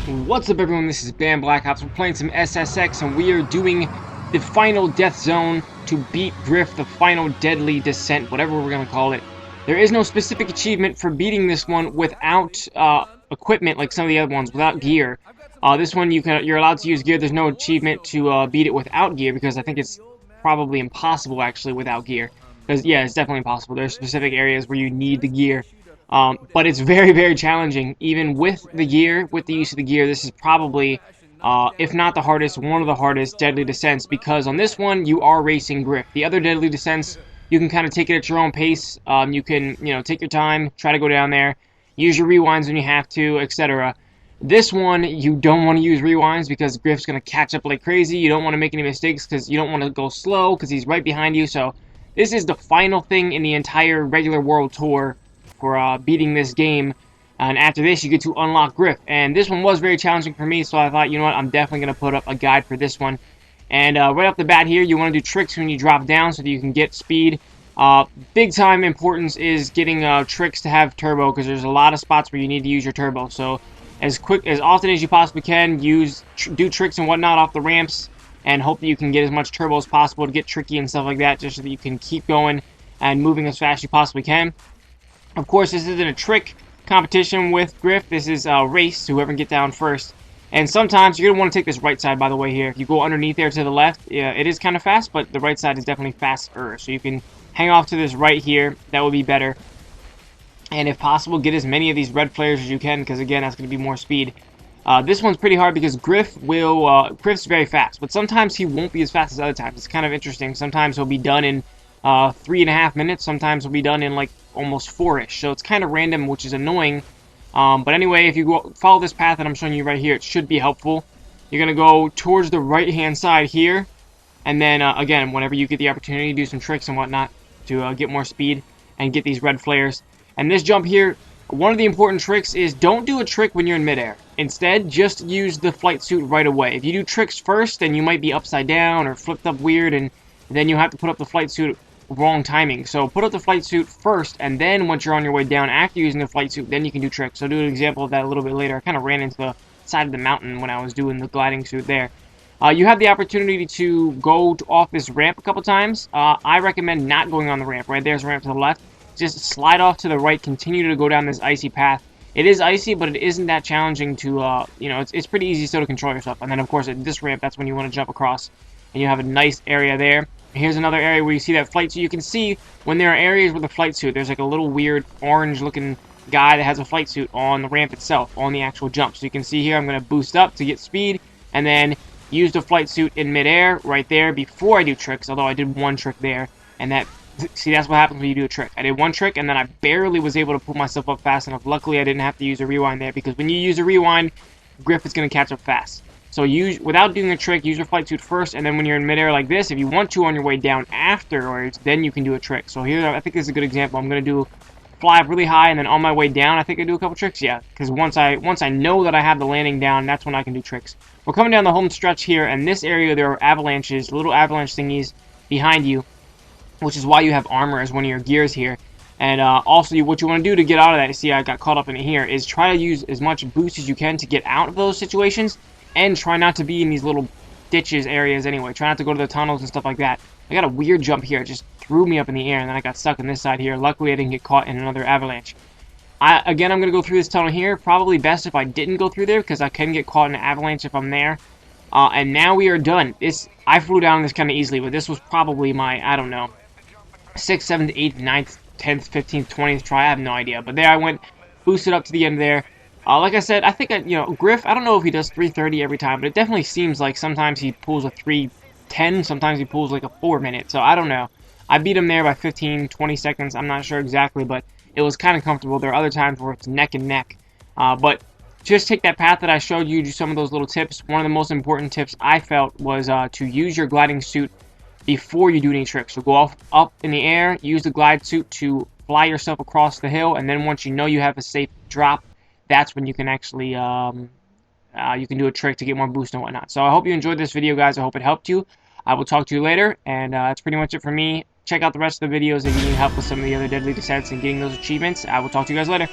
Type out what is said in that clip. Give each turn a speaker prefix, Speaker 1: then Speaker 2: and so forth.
Speaker 1: What's up, everyone? This is Bam Black Ops. We're playing some SSX, and we are doing the final death zone to beat Griff, the final deadly descent, whatever we're going to call it. There is no specific achievement for beating this one without equipment like some of the other ones, without gear. This one you're allowed to use gear. There's no achievement to beat it without gear, because I think it's probably impossible actually without gear. Because yeah, it's definitely impossible. There's specific areas where you need the gear. But it's very, very challenging, even with the gear, with the use of the gear. This is probably, if not the hardest, one of the hardest deadly descents, because on this one, you are racing Griff. The other deadly descents, you can kind of take it at your own pace. You can, take your time, try to go down there, use your rewinds when you have to, etc. This one, you don't want to use rewinds because Griff's going to catch up like crazy. You don't want to make any mistakes because you don't want to go slow because he's right behind you. So this is the final thing in the entire regular world tour for beating this game, and after this you get to unlock Griff. And this one was very challenging for me, so I thought, you know what, I'm definitely going to put up a guide for this one. And right off the bat here, you want to do tricks when you drop down so that you can get speed. Big time importance is getting tricks to have turbo, because there's a lot of spots where you need to use your turbo. So as often as you possibly can, do tricks and whatnot off the ramps, and hope that you can get as much turbo as possible to get tricky and stuff like that, just so that you can keep going and moving as fast as you possibly can. Of course, this isn't a trick competition with Griff. This is a race, whoever can get down first. And sometimes you're going to want to take this right side, by the way, here. If you go underneath there to the left, yeah, it is kind of fast, but the right side is definitely faster. So you can hang off to this right here. That would be better. And if possible, get as many of these red flares as you can, because, again, that's going to be more speed. This one's pretty hard because Griff's very fast, but sometimes he won't be as fast as other times. It's kind of interesting. Sometimes he'll be done in 3.5 minutes. Sometimes he'll be done in like almost 4-ish. So it's kind of random, which is annoying. But anyway, if you follow this path that I'm showing you right here, it should be helpful. You're going to go towards the right-hand side here. And then, again, whenever you get the opportunity, do some tricks and whatnot to get more speed and get these red flares. And this jump here, one of the important tricks is don't do a trick when you're in midair. Instead, just use the flight suit right away. If you do tricks first, then you might be upside down or flipped up weird, and then you have to put up the flight suit wrong timing. So put up the flight suit first, and then once you're on your way down after using the flight suit, then you can do tricks. So I'll do an example of that a little bit later. I kind of ran into the side of the mountain when I was doing the gliding suit there. You have the opportunity to go off this ramp a couple times. I recommend not going on the ramp. Right there's a ramp to the left. Just slide off to the right, continue to go down this icy path. It is icy, but it isn't that challenging to, it's pretty easy still to control yourself. And then, of course, at this ramp, that's when you want to jump across. And you have a nice area there. Here's another area where you see that flight suit. You can see when there are areas with a flight suit, there's like a little weird orange-looking guy that has a flight suit on the ramp itself, on the actual jump. So you can see here, I'm going to boost up to get speed, and then use the flight suit in midair right there before I do tricks, although I did one trick there. And that, see, that's what happens when you do a trick. I did one trick, and then I barely was able to pull myself up fast enough. Luckily, I didn't have to use a rewind there, because when you use a rewind, Griff is going to catch up fast. So without doing a trick, use your flight suit first, and then when you're in midair like this, if you want to on your way down afterwards, then you can do a trick. So here, I think this is a good example. I'm going to fly up really high, and then on my way down, I think I do a couple tricks. Yeah, because once I know that I have the landing down, that's when I can do tricks. We're coming down the home stretch here, and this area there are avalanches, little avalanche thingies behind you, which is why you have armor as one of your gears here. And also, what you want to do to get out of that, see, I got caught up in it here, is try to use as much boost as you can to get out of those situations. And try not to be in these little ditches areas anyway. Try not to go to the tunnels and stuff like that. I got a weird jump here. It just threw me up in the air, and then I got stuck on this side here. Luckily, I didn't get caught in another avalanche. Again, I'm going to go through this tunnel here. Probably best if I didn't go through there, because I can get caught in an avalanche if I'm there. And now we are done. I flew down this kind of easily, but this was probably my, I don't know, 6th, 7th, 8th, 9th, 10th, 15th, 20th try. I have no idea. But there I went, boosted up to the end there. Like I said, I think, Griff, I don't know if he does 3:30 every time, but it definitely seems like sometimes he pulls a 3:10, sometimes he pulls like a 4-minute, so I don't know. I beat him there by 15, 20 seconds, I'm not sure exactly, but it was kind of comfortable. There are other times where it's neck and neck, but just take that path that I showed you, do some of those little tips. One of the most important tips I felt was to use your gliding suit before you do any tricks. So go up in the air, use the glide suit to fly yourself across the hill, and then once you know you have a safe drop, that's when you can actually you can do a trick to get more boost and whatnot. So I hope you enjoyed this video, guys. I hope it helped you. I will talk to you later, and that's pretty much it for me. Check out the rest of the videos if you need help with some of the other deadly descents and getting those achievements. I will talk to you guys later.